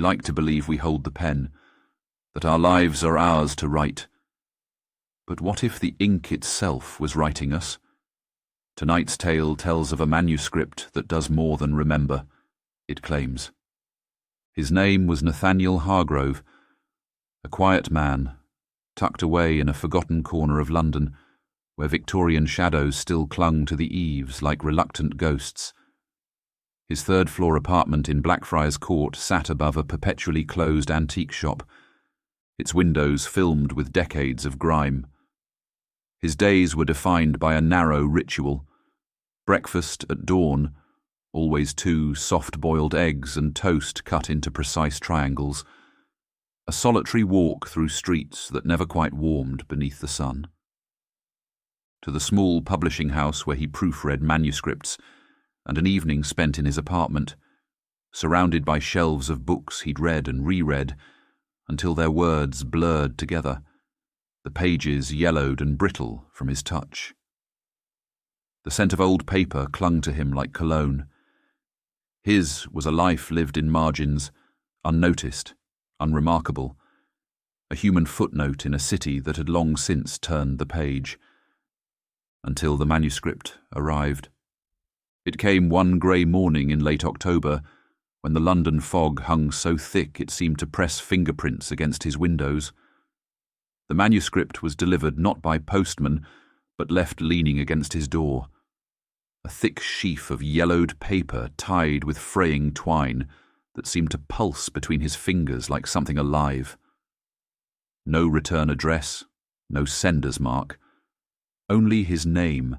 like to believe we hold the pen, that our lives are ours to write. But what if the ink itself was writing us? Tonight's tale tells of a manuscript that does more than remember, it claims. His name was Nathaniel Hargrove, a quiet man, tucked away in a forgotten corner of London, where Victorian shadows still clung to the eaves like reluctant ghosts. His third-floor apartment in Blackfriars Court sat above a perpetually closed antique shop, its windows filmed with decades of grime. His days were defined by a narrow ritual: breakfast at dawn, always 2 soft-boiled eggs and toast cut into precise triangles, a solitary walk through streets that never quite warmed beneath the sun. To the small publishing house where he proofread manuscripts, and an evening spent in his apartment, surrounded by shelves of books he'd read and reread until their words blurred together, the pages yellowed and brittle from his touch. The scent of old paper clung to him like cologne. His was a life lived in margins, unnoticed, unremarkable, a human footnote in a city that had long since turned the page. Until the manuscript arrived. It came one grey morning in late October, when the London fog hung so thick it seemed to press fingerprints against his windows. The manuscript was delivered not by postman, but left leaning against his door. A thick sheaf of yellowed paper tied with fraying twine that seemed to pulse between his fingers like something alive. No return address, no sender's mark. Only his name,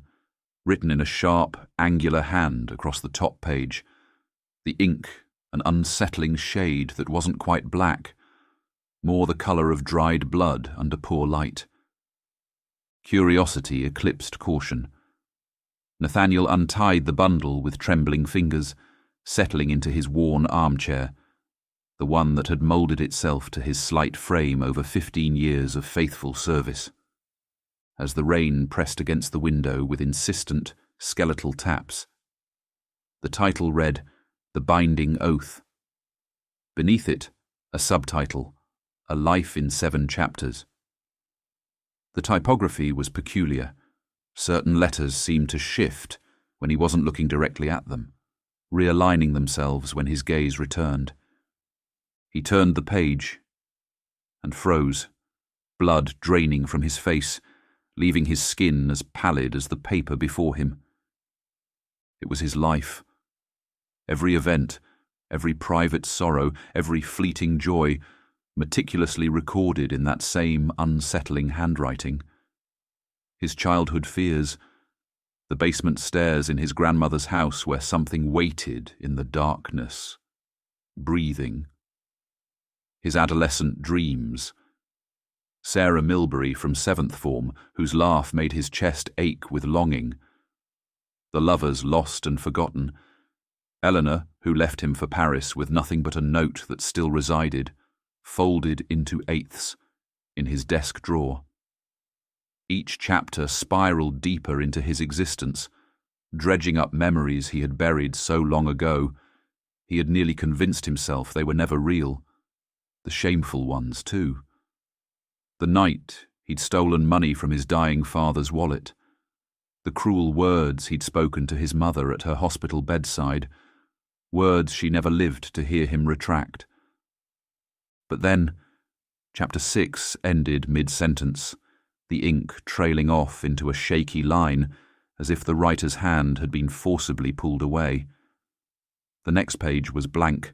written in a sharp, angular hand across the top page. The ink, an unsettling shade that wasn't quite black, more the colour of dried blood under poor light. Curiosity eclipsed caution. Nathaniel untied the bundle with trembling fingers, settling into his worn armchair, the one that had moulded itself to his slight frame over 15 years of faithful service. As the rain pressed against the window with insistent, skeletal taps. The title read, The Binding Oath. Beneath it, a subtitle, A Life in 7 Chapters. The typography was peculiar. Certain letters seemed to shift when he wasn't looking directly at them, realigning themselves when his gaze returned. He turned the page and froze, blood draining from his face, leaving his skin as pallid as the paper before him. It was his life. Every event, every private sorrow, every fleeting joy, meticulously recorded in that same unsettling handwriting. His childhood fears, the basement stairs in his grandmother's house where something waited in the darkness, breathing. His adolescent dreams, Sarah Milbury from 7th form, whose laugh made his chest ache with longing. The lovers lost and forgotten. Eleanor, who left him for Paris with nothing but a note that still resided, folded into 8ths, in his desk drawer. Each chapter spiraled deeper into his existence, dredging up memories he had buried so long ago. He had nearly convinced himself they were never real. The shameful ones, too. The night he'd stolen money from his dying father's wallet. The cruel words he'd spoken to his mother at her hospital bedside, words she never lived to hear him retract. But then, Chapter 6 ended mid-sentence, the ink trailing off into a shaky line, as if the writer's hand had been forcibly pulled away. The next page was blank,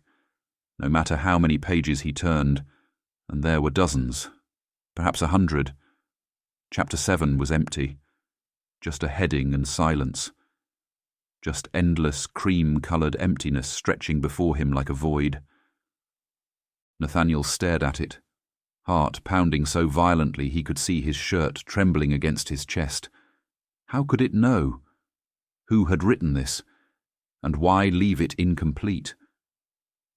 no matter how many pages he turned, and there were dozens, perhaps 100. Chapter 7 was empty, just a heading and silence, just endless cream-coloured emptiness stretching before him like a void. Nathaniel stared at it, heart pounding so violently he could see his shirt trembling against his chest. How could it know? Who had written this? And why leave it incomplete?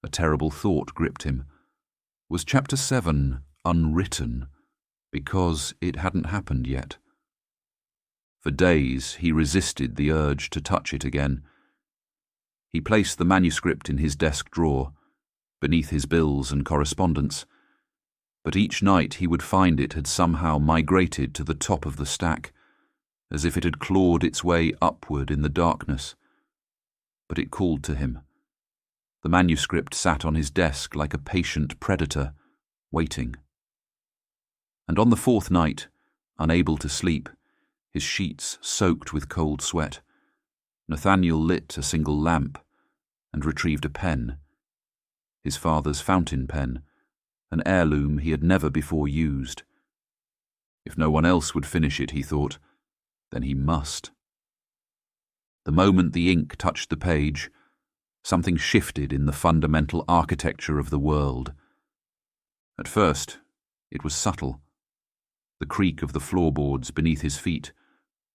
A terrible thought gripped him. Was Chapter 7 unwritten because it hadn't happened yet? For days he resisted the urge to touch it again. He placed the manuscript in his desk drawer, beneath his bills and correspondence, but each night he would find it had somehow migrated to the top of the stack, as if it had clawed its way upward in the darkness. But it called to him. The manuscript sat on his desk like a patient predator, waiting. And on the fourth night, unable to sleep, his sheets soaked with cold sweat, Nathaniel lit a single lamp and retrieved a pen, his father's fountain pen, an heirloom he had never before used. If no one else would finish it, he thought, then he must. The moment the ink touched the page, something shifted in the fundamental architecture of the world. At first, it was subtle. The creak of the floorboards beneath his feet,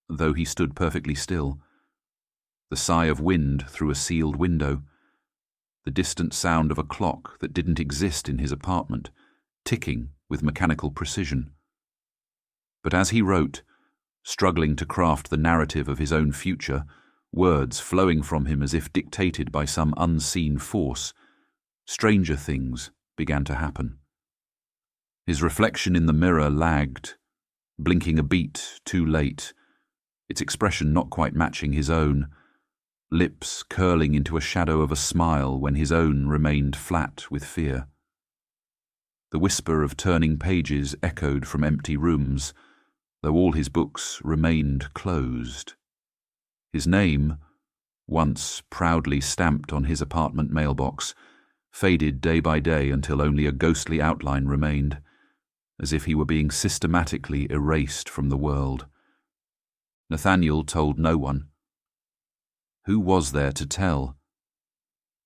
though he stood perfectly still. The sigh of wind through a sealed window. The distant sound of a clock that didn't exist in his apartment, ticking with mechanical precision. But as he wrote, struggling to craft the narrative of his own future, words flowing from him as if dictated by some unseen force, stranger things began to happen. His reflection in the mirror lagged, blinking a beat too late, its expression not quite matching his own, lips curling into a shadow of a smile when his own remained flat with fear. The whisper of turning pages echoed from empty rooms, though all his books remained closed. His name, once proudly stamped on his apartment mailbox, faded day by day until only a ghostly outline remained, as if he were being systematically erased from the world. Nathaniel told no one. Who was there to tell?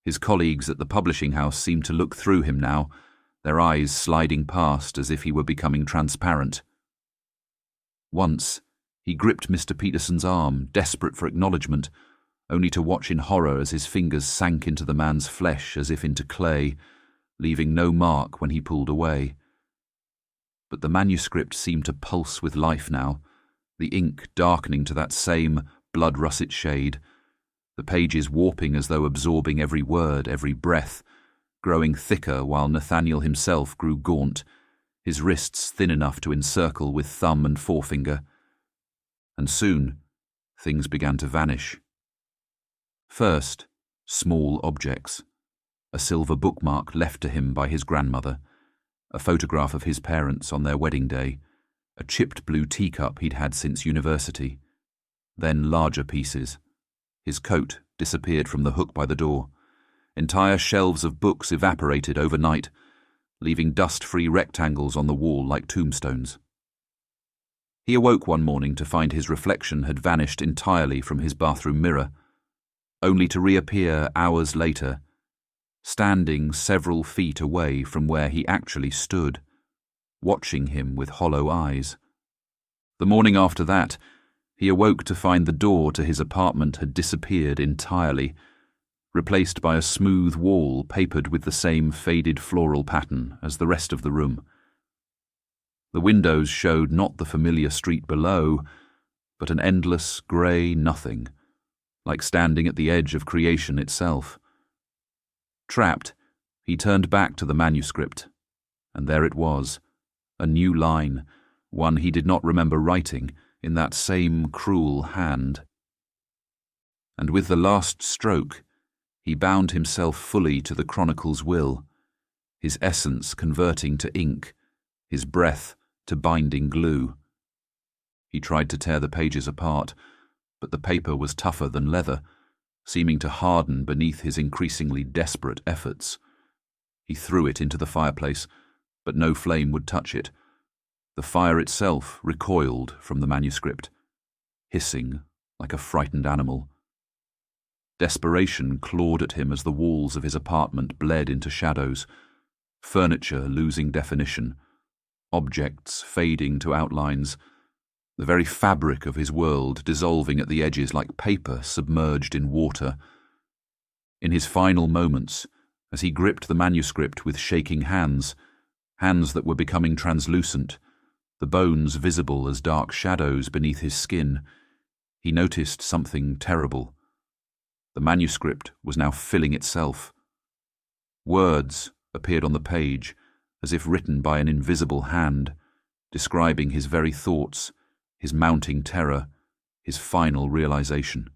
His colleagues at the publishing house seemed to look through him now, their eyes sliding past as if he were becoming transparent. Once, he gripped Mr. Peterson's arm, desperate for acknowledgement, only to watch in horror as his fingers sank into the man's flesh as if into clay, leaving no mark when he pulled away. But the manuscript seemed to pulse with life now, the ink darkening to that same blood-russet shade, the pages warping as though absorbing every word, every breath, growing thicker while Nathaniel himself grew gaunt, his wrists thin enough to encircle with thumb and forefinger. And soon, things began to vanish. First, small objects. A silver bookmark left to him by his grandmother, a photograph of his parents on their wedding day, a chipped blue teacup he'd had since university. Then larger pieces. His coat disappeared from the hook by the door. Entire shelves of books evaporated overnight, leaving dust-free rectangles on the wall like tombstones. He awoke one morning to find his reflection had vanished entirely from his bathroom mirror, only to reappear hours later, standing several feet away from where he actually stood, watching him with hollow eyes. The morning after that, he awoke to find the door to his apartment had disappeared entirely, replaced by a smooth wall papered with the same faded floral pattern as the rest of the room. The windows showed not the familiar street below, but an endless grey nothing, like standing at the edge of creation itself. Trapped, he turned back to the manuscript, and there it was, a new line, one he did not remember writing, in that same cruel hand. And with the last stroke, he bound himself fully to the Chronicle's will, his essence converting to ink, his breath to binding glue. He tried to tear the pages apart, but the paper was tougher than leather, seeming to harden beneath his increasingly desperate efforts. He threw it into the fireplace, but no flame would touch it. The fire itself recoiled from the manuscript, hissing like a frightened animal. Desperation clawed at him as the walls of his apartment bled into shadows, furniture losing definition, objects fading to outlines, the very fabric of his world dissolving at the edges like paper submerged in water. In his final moments, as he gripped the manuscript with shaking hands, hands that were becoming translucent, the bones visible as dark shadows beneath his skin, he noticed something terrible. The manuscript was now filling itself. Words appeared on the page, as if written by an invisible hand, describing his very thoughts, his mounting terror, his final realization.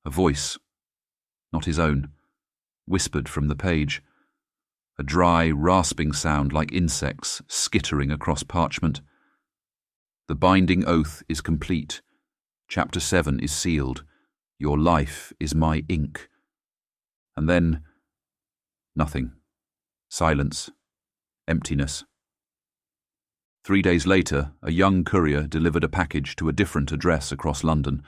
A voice, not his own, whispered from the page, a dry, rasping sound like insects skittering across parchment. The binding oath is complete. Chapter 7 is sealed. Your life is my ink. And then, nothing. Silence. Emptiness. 3 days later, a young courier delivered a package to a different address across London.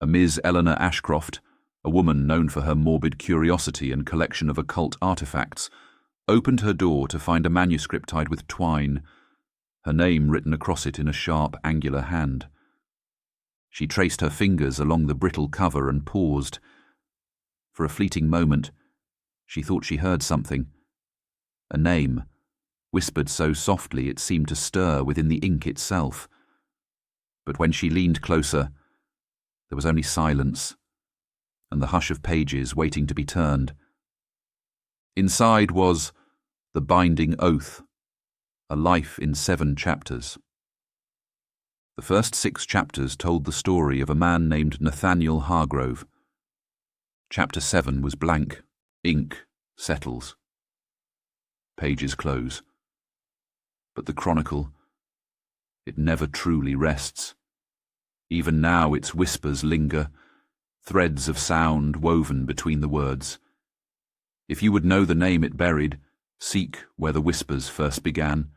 A Ms. Eleanor Ashcroft, a woman known for her morbid curiosity and collection of occult artifacts, opened her door to find a manuscript tied with twine, her name written across it in a sharp, angular hand. She traced her fingers along the brittle cover and paused. For a fleeting moment, she thought she heard something. A name, whispered so softly it seemed to stir within the ink itself. But when she leaned closer, there was only silence, and the hush of pages waiting to be turned. Inside was the binding oath, a life in 7 chapters. The first 6 chapters told the story of a man named Nathaniel Hargrove. Chapter 7 was blank. Ink settles. Pages close. But the Chronicle, it never truly rests. Even now its whispers linger, threads of sound woven between the words. If you would know the name it buried, seek where the whispers first began.